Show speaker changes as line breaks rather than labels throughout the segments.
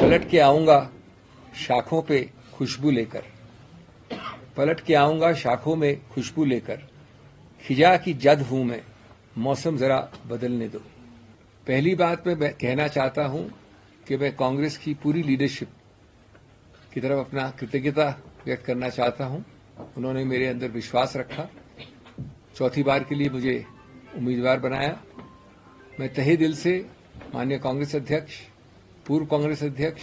पलट के आऊंगा शाखों पे खुशबू लेकर, पलट के आऊंगा शाखों में खुशबू लेकर, खिजा की जद हूं मैं, मौसम जरा बदलने दो। पहली बात मैं कहना चाहता हूं कि मैं कांग्रेस की पूरी लीडरशिप की तरफ अपना कृतज्ञता व्यक्त करना चाहता हूं। उन्होंने मेरे अंदर विश्वास रखा, चौथी बार के लिए मुझे उम्मीदवार बनाया। मैं तहे दिल से माननीय कांग्रेस अध्यक्ष, पूर्व कांग्रेस अध्यक्ष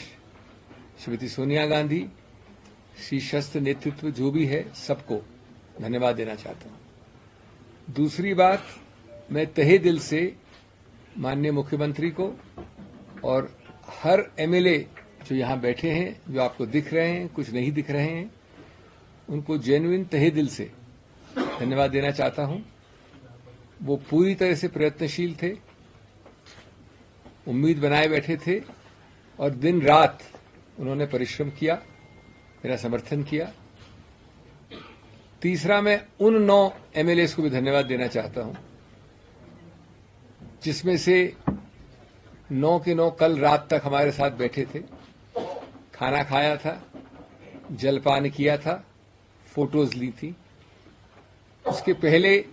श्रीमती सोनिया गांधी, शीर्षस्थ नेतृत्व जो भी है, सबको धन्यवाद देना चाहता हूं। दूसरी बात, मैं तहे दिल से माननीय मुख्यमंत्री को और हर एमएलए जो यहां बैठे हैं, जो आपको दिख रहे हैं, कुछ नहीं दिख रहे हैं, उनको जेन्युइन तहे दिल से धन्यवाद देना चाहता हूं। वो पूरी तरह से प्रयत्नशील थे, उम्मीद बनाए बैठे थे और दिन रात उन्होंने परिश्रम किया, मेरा समर्थन किया। तीसरा, मैं उन 9 एमएलए को भी धन्यवाद देना चाहता हूं जिसमें से 9 के 9 कल रात तक हमारे साथ बैठे थे, खाना खाया था, जलपान किया था, फोटोज ली थी। उसके पहले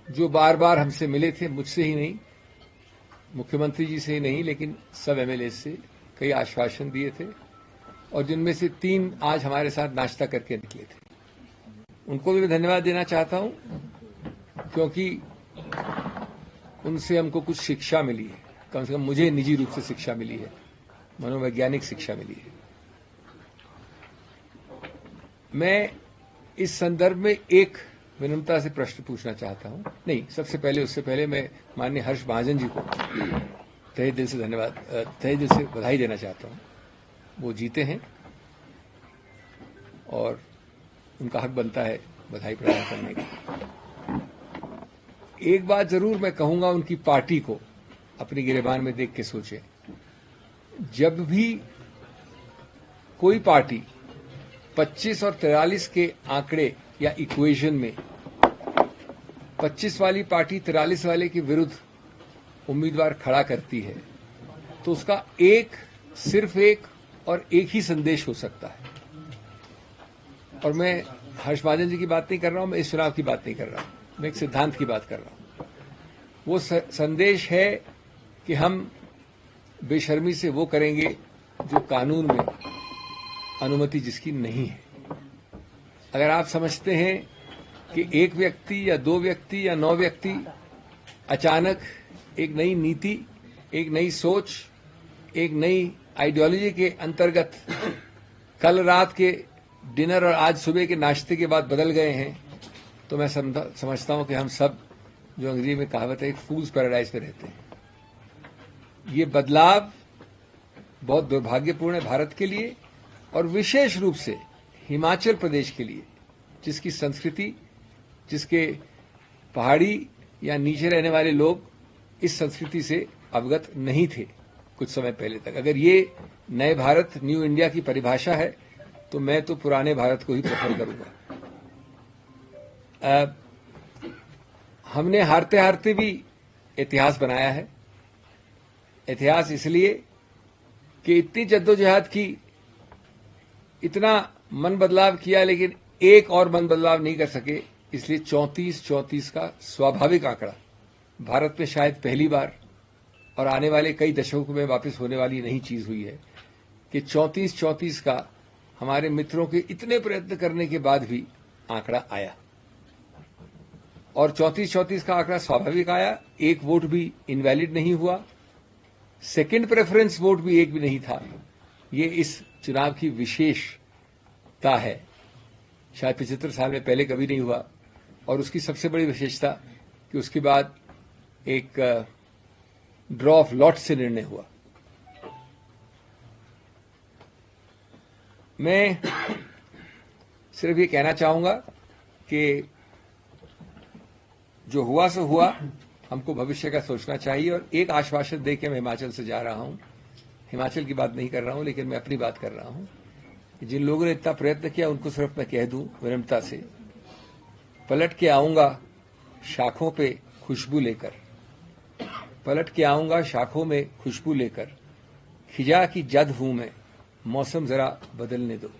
जो बार बार हमसे मिले थे, मुझसे ही नहीं, मुख्यमंत्री जी से ही नहीं, लेकिन सब एमएलए से कई आश्वासन दिए थे और जिनमें से 3 आज हमारे साथ नाश्ता करके निकले थे। उनको भी मैं धन्यवाद देना चाहता हूं क्योंकि उनसे हमको कुछ शिक्षा मिली है, कम से कम मुझे निजी रूप से शिक्षा मिली है, मनोवैज्ञानिक शिक्षा मिली है। मैं इस संदर्भ में एक विनम्रता से प्रश्न पूछना चाहता हूं। नहीं, सबसे पहले, उससे पहले मैं माननीय हर्ष महाजन जी को तहे दिल से धन्यवाद, तहे दिल से बधाई देना चाहता हूं। वो जीते हैं और उनका हक बनता है बधाई प्रदान करने का। एक बात जरूर मैं कहूंगा, उनकी पार्टी को अपनी गिरेबान में देख के सोचे, जब भी कोई पार्टी 25 और 43 के आंकड़े या इक्वेशन में 25 वाली पार्टी 43 वाले के विरुद्ध उम्मीदवार खड़ा करती है, तो उसका सिर्फ एक और एक ही संदेश हो सकता है। और मैं हर्ष महाजन जी की बात नहीं कर रहा हूं, मैं इस चुनाव की बात नहीं कर रहा हूं, मैं एक सिद्धांत की बात कर रहा हूं। वो संदेश है कि हम बेशर्मी से वो करेंगे जो कानून में अनुमति जिसकी नहीं है। अगर आप समझते हैं कि एक व्यक्ति या 2 व्यक्ति या 9 व्यक्ति अचानक एक नई नीति, एक नई सोच, एक नई आइडियोलॉजी के अंतर्गत कल रात के डिनर और आज सुबह के नाश्ते के बाद बदल गए हैं, तो मैं समझता हूं कि हम सब, जो अंग्रेजी में कहावत है, एक फूल्स पैराडाइज में रहते हैं। ये बदलाव बहुत दुर्भाग्यपूर्ण है भारत के लिए और विशेष रूप से हिमाचल प्रदेश के लिए, जिसकी संस्कृति, जिसके पहाड़ी या नीचे रहने वाले लोग इस संस्कृति से अवगत नहीं थे कुछ समय पहले तक। अगर ये नए भारत, न्यू इंडिया की परिभाषा है, तो मैं तो पुराने भारत को ही प्रेफर करूंगा। हमने हारते हारते भी इतिहास बनाया है। इतिहास इसलिए कि इतनी जद्दोजहद की, इतना मन बदलाव किया, लेकिन एक और मन बदलाव नहीं कर सके, इसलिए 34-34 का स्वाभाविक आंकड़ा भारत में शायद पहली बार और आने वाले कई दशकों में वापस होने वाली नई चीज हुई है कि 34-34 का हमारे मित्रों के इतने प्रयत्न करने के बाद भी आंकड़ा आया। और 34-34 का आंकड़ा स्वाभाविक आया, एक वोट भी इनवैलिड नहीं हुआ, सेकंड प्रेफरेंस वोट भी एक भी नहीं था। ये इस चुनाव की विशेषता है, शायद 75 साल में पहले कभी नहीं हुआ। और उसकी सबसे बड़ी विशेषता कि उसके बाद एक ड्रॉ ऑफ लॉट से निर्णय हुआ। मैं सिर्फ ये कहना चाहूंगा कि जो हुआ सो हुआ, हमको भविष्य का सोचना चाहिए। और एक आश्वासन दे के मैं हिमाचल से जा रहा हूं, हिमाचल की बात नहीं कर रहा हूं, लेकिन मैं अपनी बात कर रहा हूं कि जिन लोगों ने इतना प्रयत्न किया, उनको सिर्फ मैं कह दूं विनम्रता से, पलट के आऊंगा शाखों पे खुशबू लेकर, पलट के आऊंगा शाखों में खुशबू लेकर, खिजा की जद हूं मैं, मौसम जरा बदलने दो।